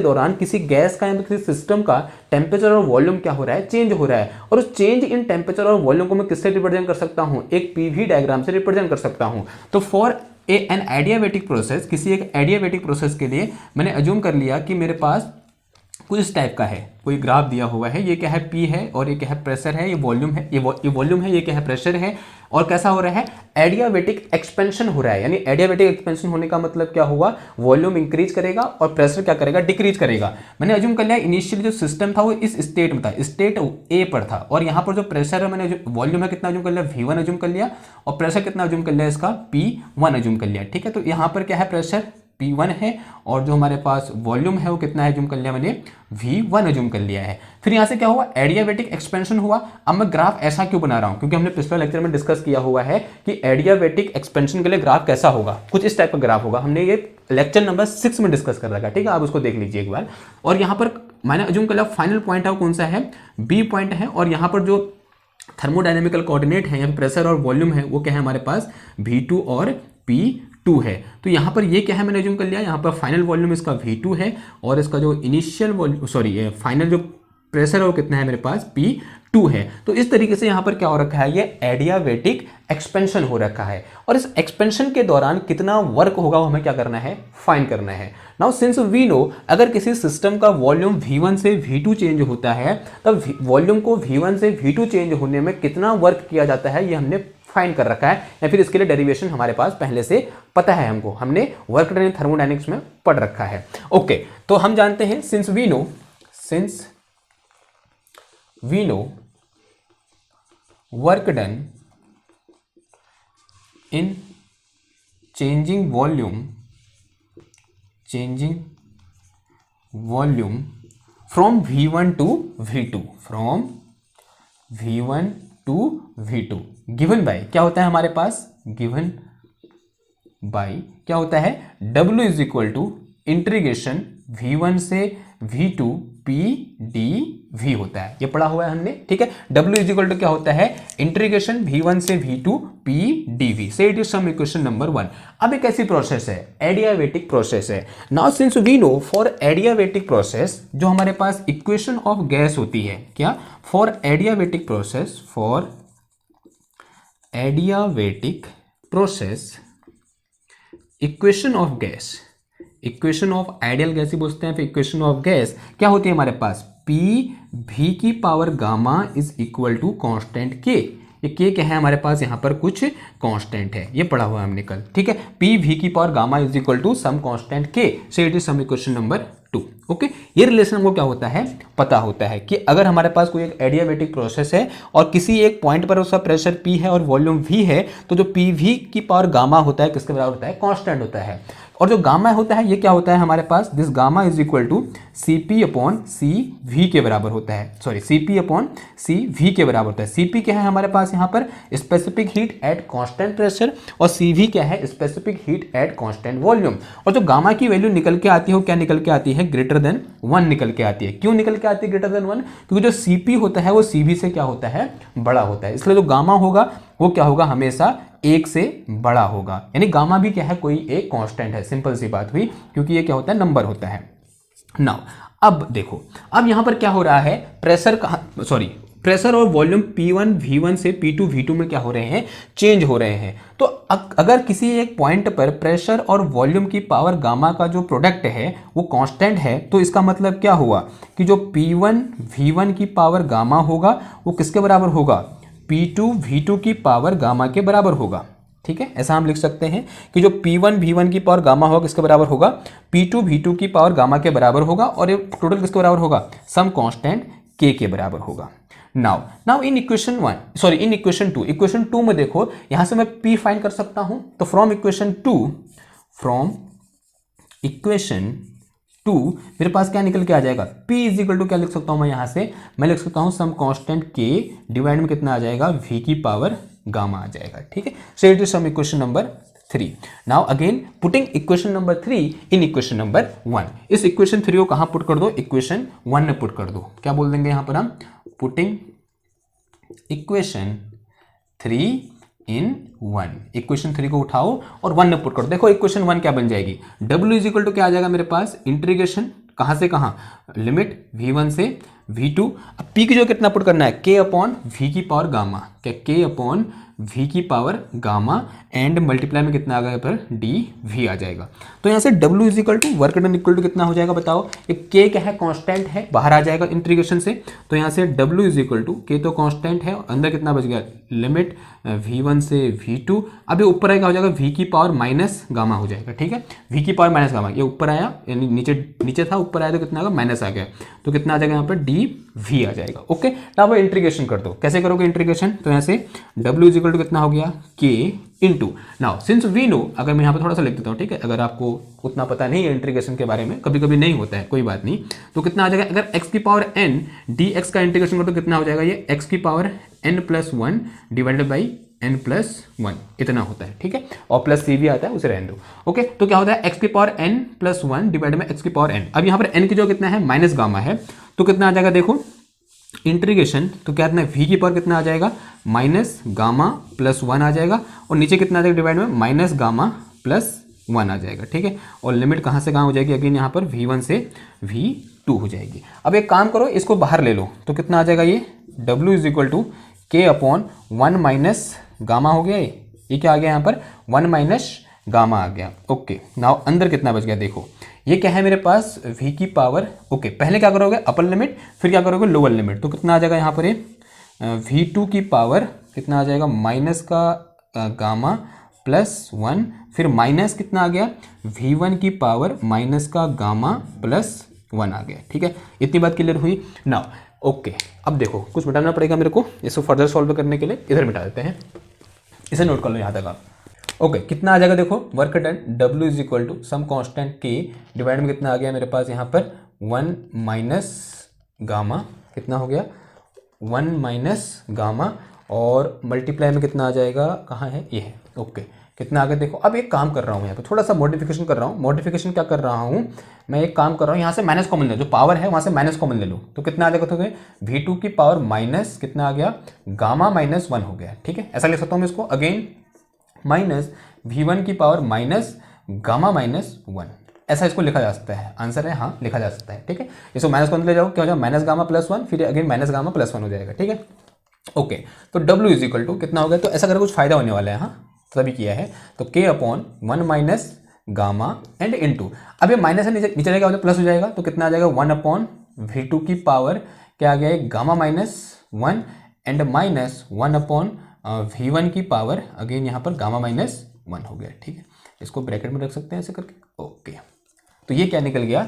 दौरान किसी गैस का या किसी सिस्टम का टेम्परेचर और वॉल्यूम क्या हो रहा है, चेंज हो रहा है। और उस चेंज इन टेम्परेचर और वॉल्यूम को मैं किससे रिप्रेजेंट कर सकता हूं, एक पीवी डायग्राम से रिप्रेजेंट कर सकता हूं। तो फॉर एन एडियाबेटिक प्रोसेस, किसी एक एडियाबेटिक प्रोसेस के लिए मैंने अज्यूम कर लिया कि मेरे पास कुछ इस टाइप का है, कोई ग्राफ दिया हुआ है, ये क्या है, P है और ये क्या है, प्रेशर है, ये वॉल्यूम है, ये वॉल्यूम है, ये क्या है, प्रेशर है। और कैसा हो रहा है, एडियाबेटिक एक्सपेंशन हो रहा है। यानी एडियाबेटिक एक्सपेंशन होने का मतलब क्या हुआ, वॉल्यूम इंक्रीज करेगा और प्रेशर क्या करेगा, डिक्रीज करेगा। मैंने अज्यूम कर लिया इनिशियली जो सिस्टम था वो इस स्टेट में था, स्टेट A पर था। और यहाँ पर जो प्रेशर है, मैंने वॉल्यूम है कितना अज्यूम कर लिया, V1 अज्यूम कर लिया, और प्रेशर कितना अज्यूम कर लिया, इसका P1 अज्यूम कर लिया। ठीक है, तो यहाँ पर क्या है, प्रेशर P1 है और जो हमारे पास वॉल्यूम है वो कितना है, अज्यूम कर लिया मैंने, V1 अज्यूम कर लिया है। फिर यहाँ से क्या हुआ, एडियाबेटिक एक्सपेंशन हुआ। अब मैं ग्राफ ऐसा क्यों बना रहा हूँ, क्योंकि हमने पिछले लेक्चर में डिस्कस किया हुआ है कि एडियाबेटिक एक्सपेंशन के लिए ग्राफ कैसा होगा, कुछ इस टाइप का ग्राफ होगा। हमने ये लेक्चर नंबर 6 में डिस्कस कर रखा है। ठीक है, आप उसको देख लीजिए एक बार। और यहाँ पर मैंने अज्यूम कर लिया फाइनल पॉइंट है वो कौन सा है, B पॉइंट है। और यहाँ पर जो थर्मोडायनेमिकल कोऑर्डिनेट है, यहाँ प्रेशर और वॉल्यूम है, वो क्या है हमारे पास, V2 और P2 है। तो यहाँ पर ये क्या है, मैंने अज्यूम कर लिया, यहाँ पर फाइनल वॉल्यूम इसका V2 है और इसका जो इनिशियल वॉल्यूम फाइनल जो प्रेशर है वो कितना है मेरे पास, P2 है। तो इस तरीके से यहाँ पर क्या हो रखा है, ये एडियाबेटिक एक्सपेंशन हो रखा है। और इस एक्सपेंशन के दौरान कितना वर्क होगा वो हमें क्या करना है, फाइंड करना है। नाउ सिंस वी नो, अगर किसी सिस्टम का वॉल्यूम V1 से V2 चेंज होता है, तब वॉल्यूम को V1 से V2 चेंज होने में कितना वर्क किया जाता है ये हमने फाइंड कर रखा है, या फिर इसके लिए डेरिवेशन हमारे पास पहले से पता है हमको, हमने वर्क डन इन थर्मोडायनेमिक्स में पढ़ रखा है। ओके, तो हम जानते हैं since we know work done in changing volume from V1 to V2 given by क्या होता है हमारे पास, गिवन बाय क्या होता है, W is equal to integration V1 से V2 PdV होता है। ये पढ़ा हुआ है हमने। ठीक है, W इज इक्वल टू क्या होता है, इंटीग्रेशन V1 से V2 PdV। Say it is some equation number 1। अब एक ऐसी प्रोसेस है, एडियाबेटिक प्रोसेस है। Now since we know for adiabatic process जो हमारे पास इक्वेशन ऑफ गैस होती है, क्या, for adiabatic process equation of ideal gas ही बोलते हैं। फिर इक्वेशन ऑफ गैस क्या होती है हमारे पास, PV की power gamma is equal to constant K। ये K क्या है हमारे पास, यहाँ पर कुछ कांस्टेंट है, ये पढ़ा हुआ है हमने कल। ठीक है, PV की power gamma is equal to some constant K। So it is some equation number 2। Okay, ये रिलेशन हमको क्या होता है, पता होता है कि अगर हमारे पास कोई एक एडियाबेटिक प्रोसेस है और किसी एक पॉइंट पर उसका प्रेशर P है और वॉल्यूम V है, तो जो PV की पावर गामा होता है किसके बराबर होता है, कांस्टेंट होता है। और जो गामा होता है ये क्या होता है हमारे पास, this gamma is equal to Cp upon Cv के बराबर होता है, सॉरी Cp अपॉन Cv के बराबर होता है। Cp क्या है हमारे पास यहाँ पर, specific heat at constant pressure, और Cv क्या है, specific heat at constant volume. और जो गामा की वैल्यू निकल के आती है वो क्या निकल के आती है, ग्रेटर देन 1 निकल के आती है। क्यों निकल के आती है ग्रेटर देन 1, क्योंकि जो Cp होता है वो Cv से क्या होता है, बड़ा होता है, इसलिए जो गामा होगा वो क्या होगा, हमेशा 1 से बड़ा होगा। यानी गामा भी क्या है, कोई एक कांस्टेंट है, सिंपल सी बात हुई, क्योंकि ये क्या होता है, नंबर होता है। नाउ अब देखो, अब यहां पर क्या हो रहा है, प्रेशर और वॉल्यूम P1 V1 से P2 V2 में क्या हो रहे हैं, चेंज हो रहे हैं। तो अगर किसी एक पॉइंट पर प्रेशर और वॉल्यूम की पावर गामा का जो प्रोडक्ट है वो कांस्टेंट है, तो इसका मतलब क्या हुआ कि जो P1 V1 की पावर गामा होगा वो किसके बराबर होगा, P2 V2 की पावर गामा के बराबर होगा। ठीक है, ऐसा हम लिख सकते हैं कि जो P1 V1 की पावर गामा होगा किसके बराबर होगा, P2 V2 की पावर गामा के बराबर होगा, और ये टोटल किसके बराबर होगा, सम कांस्टेंट K के बराबर होगा। नाउ इन इक्वेशन 2 में देखो, यहां से मैं P फाइंड कर सकता हूं, तो फ्रॉम इक्वेशन 2 मेरे पास क्या निकल के आ जाएगा, P इज इक्वल टू क्या लिख सकता हूं मैं, यहां से मैं लिख सकता हूं सम कांस्टेंट K डिवाइड में कितना आ जाएगा, V की पावर गामा आ जाएगा। ठीक है, so it is some equation number 3। Now again putting equation number 3 in equation number 1। इस इक्वेशन 3 को कहां पुट कर दो, इक्वेशन 1 में पुट कर दो। क्या बोल देंगे यहां पर हम, पुटिंग इक्वेशन 3 इन 1। इक्वेशन 3 को उठाओ और 1 में पुट करो। देखो इक्वेशन 1 क्या बन जाएगी, W इज इक्वल टू क्या आ जाएगा मेरे पास, इंटीग्रेशन कहां से कहां, लिमिट V1 से V2। अब P की जो कितना पुट करना है, K अपॉन V की पावर गामा, क्या K अपॉन V की पावर गामा एंड मल्टीप्लाई में कितना आ गया पर dV आ जाएगा। तो यहाँ से W is equal to work done equal to कितना हो जाएगा बताओ, एक K क्या है, कांस्टेंट है, बाहर आ जाएगा इंटीग्रेशन से, तो यहाँ से W is equal to K तो कांस्टेंट है, और अंदर कितना बच गया, लिमिट V1 से V2। अब ये ऊपर आएगा हो जाएगा V की पावर माइनस गामा हो जाएगा। ठीक है, V की पावर माइनस गामा, ये ऊपर आया यानी नीचे था, ऊपर आया तो कितना आएगा, माइनस आ गया, तो कितना आ जाएगा यहाँ पर dV आ जाएगा। ओके, अब इंटीग्रेशन कर दो, कैसे करोगे इंटीग्रेशन, तो यहाँ से W इज इक्वल टू कितना हो गया, K into, now since we know, अगर मैं यहाँ पर थोड़ा सा लिख देता हूँ, ठीक है, अगर आपको उतना पता नहीं है इंटीग्रेशन के बारे में, कभी कभी नहीं होता है, कोई बात नहीं, तो कितना आ जाएगा, अगर x की पावर n dx का इंटीग्रेशन करो तो कितना हो जाएगा, ये x की power n plus 1 divided by n plus 1 इतना होता है। ठीक है, और प्लस c भी आता है, उसे रहने दो। ओके, तो क्या होता है, x की power n plus 1 divided by x की पावर n। अब यहाँ पर n की जो कितना है, माइनस गामा है, तो कितना आ जाएगा, देखो इंटीग्रेशन, तो क्या है, v की पावर कितना आ जाएगा, माइनस गामा प्लस 1 आ जाएगा, और नीचे कितना आ जाएगा डिवाइड में, माइनस गामा प्लस 1 आ जाएगा। ठीक है, और लिमिट कहाँ से कहाँ हो जाएगी, अगेन यहाँ पर V1 से V2 हो जाएगी। अब एक काम करो, इसको बाहर ले लो, तो कितना आ जाएगा, ये W is equal to K upon 1 minus gamma हो गया, ये क्या आ गया यहाँ पर, 1 माइनस गामा आ गया। ओके, नाउ अंदर कितना बच गया, देखो ये क्या है मेरे पास, V की पावर, ओके पहले क्या करोगे, अपर लिमिट, फिर क्या करोगे, लोअर लिमिट, तो कितना आ जाएगा यहाँ पर, ये V2 की पावर कितना आ जाएगा, माइनस का गामा प्लस 1, फिर माइनस कितना आ गया, V1 की पावर माइनस का गामा प्लस 1 आ गया। ठीक है, इतनी बात क्लियर हुई। नाउ ओके, अब देखो कुछ मिटाना पड़ेगा मेरे को, इसको फर्दर सॉल्व करने के लिए इधर मिटा देते हैं, इसे नोट कर लो यहाँ तक आप। ओके, कितना आ जाएगा, देखो work done, W is equal to some constant K divide में कितना आ गया मेरे पास यहाँ पर, 1 माइनस गामा, कितना हो गया, 1 माइनस गामा, और मल्टीप्लाई में कितना आ जाएगा, कहाँ है, ये है। ओके, कितना आ गया, देखो अब एक काम कर रहा हूँ यहाँ पे, थोड़ा सा मॉडिफिकेशन कर रहा हूँ। मॉडिफिकेशन क्या कर रहा हूँ मैं, एक काम कर रहा हूँ, यहाँ से माइनस कॉमन ले लो, जो पावर है वहाँ से माइनस कॉमन ले लो, तो कितना आ जाएगा, तो V2 की पावर माइनस कितना आ गया, गामा माइनस 1 हो गया। ठीक है, ऐसा लिख सकता हूँ मैं इसको, अगेन माइनस V1 की पावर माइनस गामा माइनस 1, ऐसा इसको लिखा जा सकता है। आंसर है हाँ, लिखा जा सकता है। ठीक है, इसको माइनस कौन ले जाओ, क्या हो जाएगा, माइनस गामा प्लस 1, फिर अगेन माइनस गामा प्लस 1 हो जाएगा। ठीक है, ओके, तो W इज इक्वल टू कितना हो गया, तो ऐसा करके कुछ फायदा होने वाला है, हाँ तभी किया है, तो K upon 1 minus gamma and into, अब ये माइनस है नीचे जाएगा, प्लस हो जाएगा, तो कितना आ जाएगा, 1 अपॉन V2 की पावर क्या आ गया है, gamma minus 1 and minus 1 upon V1 की पावर अगेन यहाँ पर गामा माइनस 1 हो गया। ठीक है, इसको ब्रैकेट में रख सकते हैं ऐसे करके। ओके, तो ये क्या निकल गया,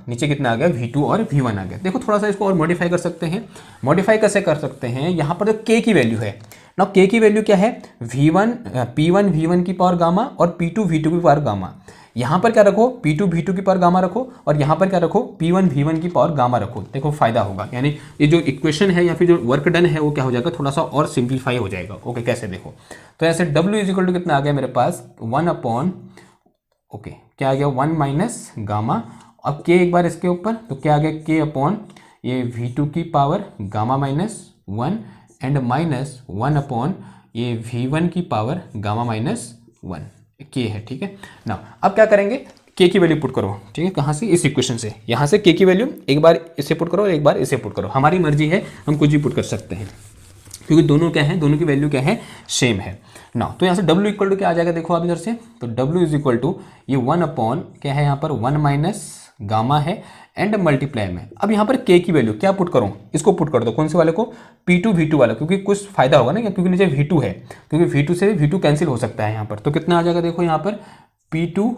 नीचे कितना आ गया, V2 और V1 आ गया। देखो थोड़ा सा इसको और मॉडिफाई कर सकते हैं। मॉडिफाई कैसे कर सकते हैं, यहाँ पर जो K की वैल्यू है, ना के की वैल्यू क्या है, V1 P1 V1 की पावर गामा और P2 V2 की पावर गामा। यहाँ पर क्या रखो, P2 V2 की पावर गामा रखो और यहाँ पर क्या रखो, P1 V1 की पावर गामा रखो। देखो फायदा होगा, यानी ये जो इक्वेशन है या फिर जो वर्क डन है वो क्या हो जाएगा, थोड़ा सा और सिंप्लीफाई हो जाएगा। ओके, कैसे देखो, तो ऐसे W इज इक्वल टू कितना आ गया मेरे पास 1 अपॉन, ओके क्या आ गया 1 माइनस गामा। अब के एक बार इसके ऊपर, तो क्या आ गया के अपॉन ये V2 की power gamma minus 1 and minus 1 upon ये V1 की पावर गामा माइनस 1 के है। ठीक है ना, अब क्या करेंगे, के की वैल्यू पुट करो। ठीक है, कहाँ से, इस इक्वेशन से, यहाँ से के की वैल्यू एक बार इसे पुट करो और एक बार इसे पुट करो, हमारी मर्जी है, हम कुछ भी पुट कर सकते हैं क्योंकि दोनों क्या है, दोनों की वैल्यू क्या है, सेम है ना। तो यहाँ से W इक्वल टू क्या आ जाएगा, देखो आप इधर से, तो W इज इक्वल टू ये 1 अपॉन क्या है यहाँ पर 1 माइनस गामा है एंड मल्टीप्लाई में। अब यहाँ पर के की वैल्यू क्या पुट करूँ, इसको पुट कर दो, कौन से वाले को, P2 V2 वाला, क्योंकि कुछ फायदा होगा ना, क्योंकि नीचे V2 है, क्योंकि V2 से V2 कैंसिल हो सकता है यहाँ पर। तो कितना आ जाएगा, देखो यहाँ पर P2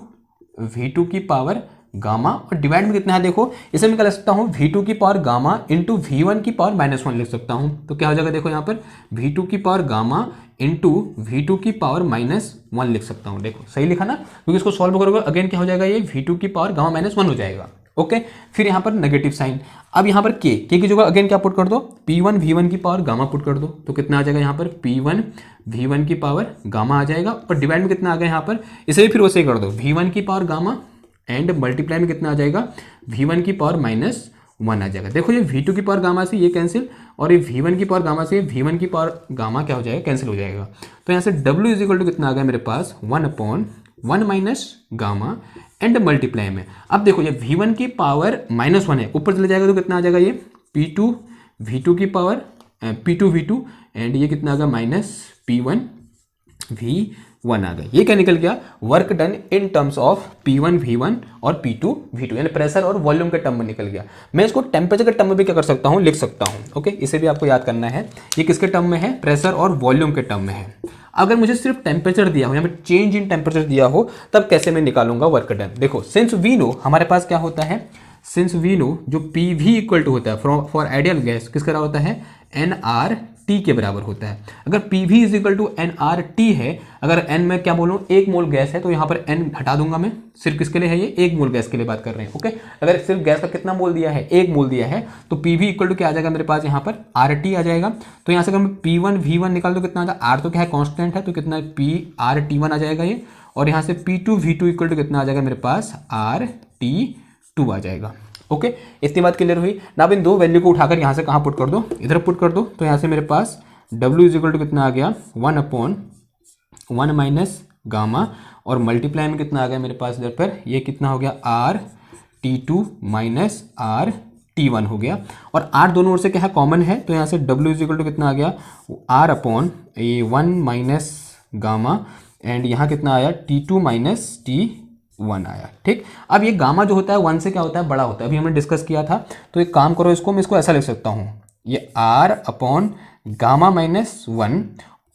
V2 की पावर गामा और डिवाइड में कितना है, देखो इसे मैं क्या लिख सकता हूँ, V2 की पावर गामा इंटू V1 की पावर -1 लिख सकता हूँ। तो क्या हो जाएगा, देखो यहाँ पर V2 की पावर गामा इंटू V2 की पावर -1 लिख सकता हूँ। देखो सही लिखा ना, क्योंकि इसको सॉल्व करोगे अगेन क्या हो जाएगा, ये V2 की पावर गामा -1 हो जाएगा। ओके, फिर यहाँ पर नेगेटिव साइन। अब यहाँ पर के की जगह अगेन क्या पुट कर दो, P1 V1 की पावर गामा पुट कर दो। तो कितना आ जाएगा यहाँ पर P1 V1 की पावर गामा आ जाएगा और डिवाइड में कितना आ गया यहाँ पर, इसे भी फिर वैसे ही कर दो, V1 की पावर गामा एंड मल्टीप्लाई में कितना आ जाएगा, V1 की पावर -1 आ जाएगा। देखो ये V2 की पावर गामा से ये कैंसिल और ये V1 की पावर गामा से V1 की पावर गामा क्या हो जाएगा, कैंसिल हो जाएगा। तो यहाँ से W इज इक्वल टू कितना आ गया मेरे पास 1 upon 1 minus gamma and multiply में। अब देखो ये V1 की पावर -1 है, ऊपर चले जाएगा तो कितना आ जाएगा, ये P2 V2 की पावर P2 V2 एंड ये कितना आ गया -P1 V1 आ गया। ये क्या निकल गया, work done in terms of P1 V1 और P2 V2, यानी प्रेशर और वॉल्यूम के टर्म में निकल गया। मैं इसको टेम्परेचर के टर्म में भी क्या कर सकता हूँ, लिख सकता हूँ। ओके, इसे भी आपको याद करना है, ये किसके टर्म में है, प्रेशर और वॉल्यूम के टर्म में है। अगर मुझे सिर्फ टेम्परेचर दिया हो, यहाँ पे चेंज इन टेम्परेचर दिया हो, तब कैसे मैं निकालूंगा वर्क डन। देखो सिंस वी नो, हमारे पास क्या होता है, सिंस वी नो जो PV इक्वल टू होता है फॉर आइडियल गैस किसका होता है, nRT के बराबर होता है। अगर PV is equal to nRT है, अगर n में क्या बोलूँ 1 मोल गैस है, तो यहाँ पर n हटा दूंगा मैं, सिर्फ किसके लिए है, ये 1 मोल गैस के लिए बात कर रहे हैं। ओके, अगर सिर्फ गैस का कितना मोल दिया है, 1 मोल दिया है, तो PV इक्वल टू क्या आ जाएगा मेरे पास, यहाँ पर RT आ जाएगा। तो यहाँ से अगर मैं P1 V1 निकाल दो कितना आ जाएगा, R तो क्या है कॉन्स्टेंट है, तो कितना PRT1 आ जाएगा ये, और यहाँ से P2 V2 इक्वल टू कितना आ जाएगा मेरे पास RT2 आ जाएगा। ओके, इतनी बात क्लियर हुई ना। अब इन दो वैल्यू को उठाकर यहाँ से कहाँ पुट कर दो, इधर पुट कर दो। तो यहाँ से मेरे पास W इज इक्वल टू कितना आ गया 1 अपॉन 1 माइनस गामा और मल्टीप्लाई में कितना आ गया मेरे पास इधर पर, ये कितना हो गया RT2 माइनस RT1 हो गया, और R दोनों ओर से क्या है कॉमन है, तो यहाँ से W इज इक्वल टू कितना आ गया R अपॉन ये 1 माइनस गामा एंड यहाँ कितना आया T2 माइनस T1 आया। ठीक, अब ये गामा जो होता है 1 से क्या होता है, बड़ा होता है, अभी हमने डिस्कस किया था। तो एक काम करो, इसको मैं इसको ऐसा लिख सकता हूँ, ये R अपॉन गामा -1।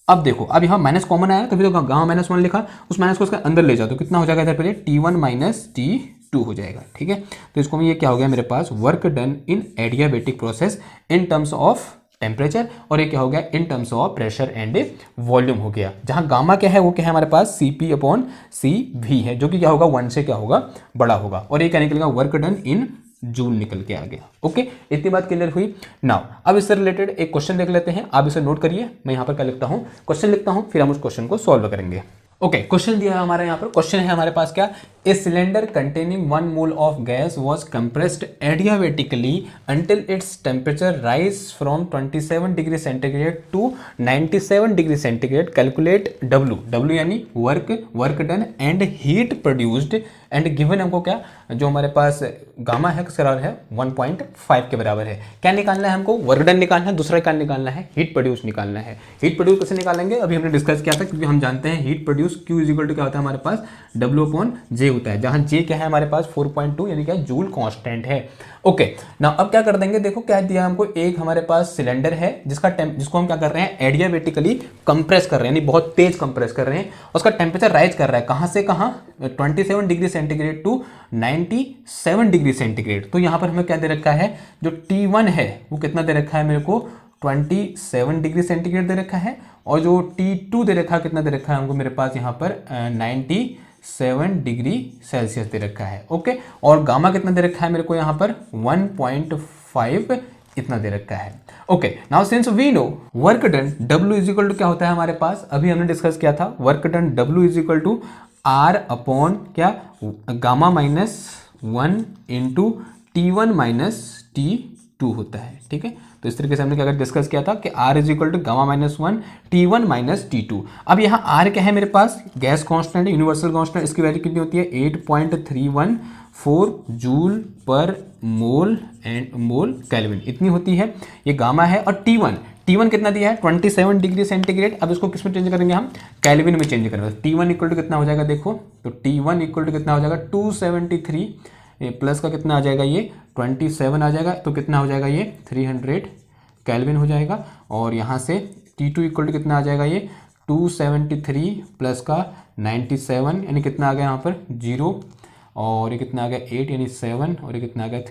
अब देखो, अब यहाँ माइनस कॉमन आया, तभी तो गामा -1 लिखा, उस माइनस को उसके अंदर ले जाओ तो कितना हो जाएगा इधर पर, T1 माइनस T2 हो जाएगा। ठीक है, तो इसको मैं, ये क्या हो गया मेरे पास, work done in adiabatic process in terms of temperature, और ये क्या हो गया in terms of pressure and volume हो गया। जहां गामा क्या है, वो क्या है हमारे पास CP अपॉन CV है, जो कि क्या होगा 1 से क्या होगा, बड़ा होगा, और ये क्या निकलेगा वर्क डन इन जूल निकल के आ गया। ओके, इतनी बात क्लियर हुई। नाउ अब इससे रिलेटेड एक क्वेश्चन देख लेते हैं, आप इसे नोट करिए। मैं यहाँ पर क्या लिखता हूँ, क्वेश्चन लिखता हूँ, फिर हम उस क्वेश्चन को सॉल्व करेंगे। ओके, क्वेश्चन दिया है हमारे यहाँ पर, क्वेश्चन है हमारे पास क्या, a cylinder containing 1 mole of gas was compressed adiabatically until its temperature rise from 27 degree centigrade to 97 degree centigrade. Calculate W यानी work done and heat produced and given हमको क्या, जो हमारे पास गामा है किसके बराबर है 1.5 के बराबर है। क्या निकालना है हमको, वर्क डन निकालना है, दूसरा क्या निकालना है, हीट प्रोड्यूस निकालना है। हीट प्रोड्यूस कैसे निकालेंगे, अभी हमने डिस्कस किया था, क्योंकि हम जानते हैं heat produce Q is equal to क्या होता है हमारे पास W/J होता है, जहां J क्या है हमारे पास 4.2 यानी क्या जूल कांस्टेंट है। ओके ना, अब क्या कर देंगे, देखो क्या दिया हमको, एक हमारे पास सिलेंडर है जिसको हम क्या कर रहे हैं एडियाबेटिकली कंप्रेस कर रहे हैं, यानी बहुत तेज कंप्रेस कर रहे हैं, उसका टेम्परेचर राइज कर रहा है, कहां से कहां 27 degree centigrade to 97 degree centigrade. तो यहां पर हमें क्या दे रखा है, जो T1 है वो कितना दे रखा है मेरे को 27 डिग्री सेंटीग्रेड दे रखा है, और जो T2 दे रखा है कितना दे रखा है हमको मेरे पास यहाँ पर 97 डिग्री सेल्सियस दे रखा है। ओके, और गामा कितना दे रखा है मेरे को यहाँ पर 1.5 इतना दे रखा है। Okay, now since we know work done W is equal to क्या होता है हमारे पास, अभी हमने डिस्कस किया था work done W is equal to R upon क्या gamma minus 1 into T1 minus T2 होता है। ठीक है, तो इस तरीके से हमने क्या डिस्कस किया था कि R is equal to gamma minus 1 T1 minus T2। अब यहाँ R क्या है मेरे पास, गैस कांस्टेंट, यूनिवर्सल कांस्टेंट, इसकी वैल्यू कितनी होती है 8.314 जूल पर मोल एंड मोल केल्विन इतनी होती है, ये गामा है। और T1 कितना दिया है 27 डिग्री सेंटीग्रेड। अब इसको किस में चेंज करेंगे हम, केल्विन में चेंज करेंगे। T1 इक्वल टू कितना हो जाएगा देखो, तो T1 इक्वल टू कितना हो जाएगा 273 प्लस का कितना आ जाएगा ये 27 आ जाएगा, तो कितना हो जाएगा ये 300 केल्विन हो जाएगा। और यहाँ से T2 इक्वल टू कितना आ जाएगा ये 273 प्लस का 97 यानी कितना आ गया यहाँ पर 0, और ये कितना आ गया 8 यानी 7, और ये कितना आ गया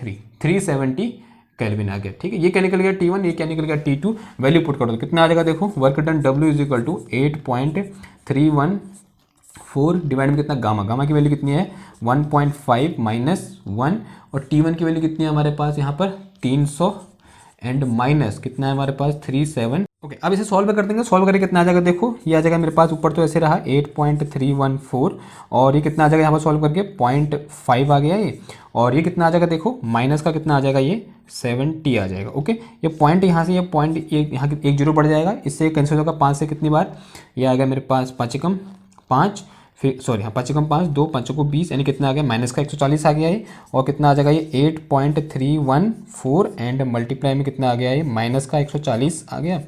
370 केल्विन आ गया। ठीक है, ये क्या निकल गया T1, ये क्या निकल गया T2, वैल्यू पुट कर दो कितना आ जाएगा देखो, work done W is equal to 8.314 divide में कितना गामा की वैल्यू कितनी है 1.5 माइनस 1, और T1 की वैल्यू कितनी है हमारे पास यहाँ पर 300 एंड माइनस कितना है हमारे पास 37। ओके, अब इसे सॉल्व कर देंगे, सॉल्व करके कितना आ जाएगा देखो, ये आ जाएगा मेरे पास ऊपर तो ऐसे रहा 8.314, और ये कितना आ जाएगा यहाँ पर सॉल्व करके 0.5 आ गया ये, और ये कितना आ जाएगा देखो माइनस का कितना आ जाएगा ये 70 आ जाएगा। ओके, ये पॉइंट यहाँ से ये पॉइंट ये यहाँ एक जीरो बढ़ जाएगा, इससे कैंसिल होगा 5 से कितनी बार, ये आएगा मेरे पास 5 5, फिर सॉरी हाँ 5 5 2 5 को 20 यानी कितना आ गया माइनस का 140 आ गया ये, और कितना आ जाएगा ये 8.314 एंड मल्टीप्लाई में कितना आ गया ये माइनस का 140 आ गया,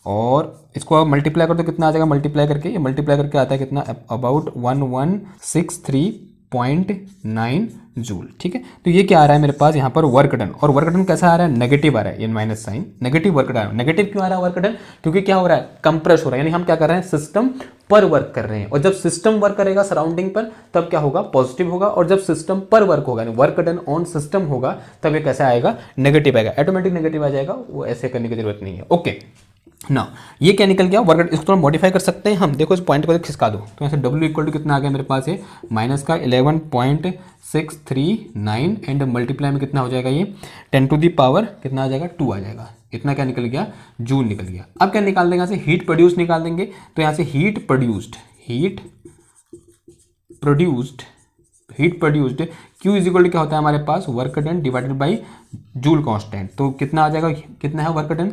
और इसको अब मल्टीप्लाई कर दो कितना आ जाएगा, मल्टीप्लाई करके ये मल्टीप्लाई करके आता है कितना अबाउट 1163.9 जूल। ठीक है, तो ये क्या आ रहा है मेरे पास यहाँ पर वर्क डन, और वर्क डन कैसा आ रहा है नेगेटिव आ रहा है, ये minus sign negative work done. Negative क्यों आ रहा है वर्क डन, क्योंकि क्या हो रहा है कंप्रेस हो रहा है, यानी हम क्या कर रहे हैं सिस्टम पर वर्क कर रहे हैं, और जब सिस्टम वर्क करेगा सराउंडिंग पर तब क्या होगा पॉजिटिव होगा, और जब सिस्टम पर वर्क होगा यानी वर्क डन ऑन सिस्टम होगा तब ये कैसा आएगा नेगेटिव आएगा, ऑटोमेटिक नेगेटिव आ जाएगा, वो ऐसे करने की जरूरत नहीं है। ओके ना, ये क्या निकल गया वर्क, इसको थोड़ा मॉडिफाई कर सकते हैं हम, देखो इस पॉइंट को खिसका दो, तो ऐसे W इक्वल टू कितना आ गया मेरे पास है माइनस का 11.639 एंड मल्टीप्लाई में कितना हो जाएगा ये 10 टू दी पावर कितना आ जाएगा 2 आ जाएगा, इतना क्या निकल गया जूल निकल गया। अब क्या निकाल देंगे यहाँ से हीट प्रोड्यूस निकाल देंगे, तो यहाँ से heat produced Q is equal to क्या होता है हमारे पास work done divided by joule constant, तो कितना आ जाएगा कितना है work done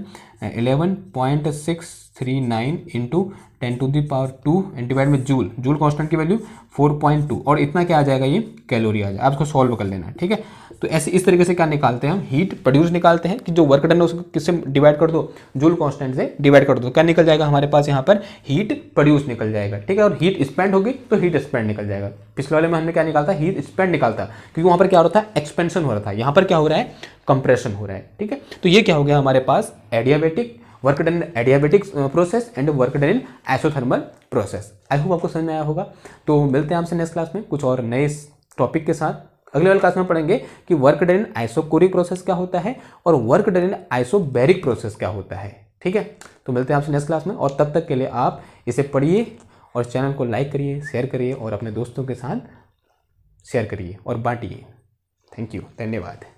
11.639 into 10 to the power 2 and divide में जूल कांस्टेंट की वैल्यू 4.2, और इतना क्या आ जाएगा ये कैलोरी आ जाएगा। आप इसको सॉल्व कर लेना। ठीक है, तो ऐसे इस तरीके से क्या निकालते हैं हम हीट प्रोड्यूस निकालते हैं कि जो वर्क डन है उसको किससे डिवाइड कर दो जूल कांस्टेंट से डिवाइड कर दो, क्या निकल जाएगा हमारे पास यहाँ पर हीट प्रोड्यूस निकल जाएगा। ठीक है, और हीट स्पेंड होगी तो हीट स्पेंड निकल जाएगा। पिछले वाले में हमने क्या निकालता हीट स्पेंड निकालता, क्योंकि वहां पर क्या हो रहा था एक्सपेंशन हो रहा था, यहाँ पर क्या हो रहा है कंप्रेशन हो रहा है। ठीक है, तो ये क्या हो गया हमारे पास adiabatic work done in adiabatic process and work done in isothermal process. I hope आपको समझ में आया होगा। तो मिलते हैं आपसे नेक्स्ट क्लास में कुछ और नए टॉपिक के साथ। अगले वाले क्लास में पढ़ेंगे कि work done in isochoric process क्या होता है और वर्क डन इन आइसोबैरिक प्रोसेस क्या होता है। ठीक है, तो मिलते हैं आपसे नेक्स्ट क्लास में, और तब तक के लिए आप इसे पढ़िए और चैनल को लाइक करिए, शेयर करिए और अपने दोस्तों के साथ शेयर करिए और बांटिए। थैंक यू, धन्यवाद।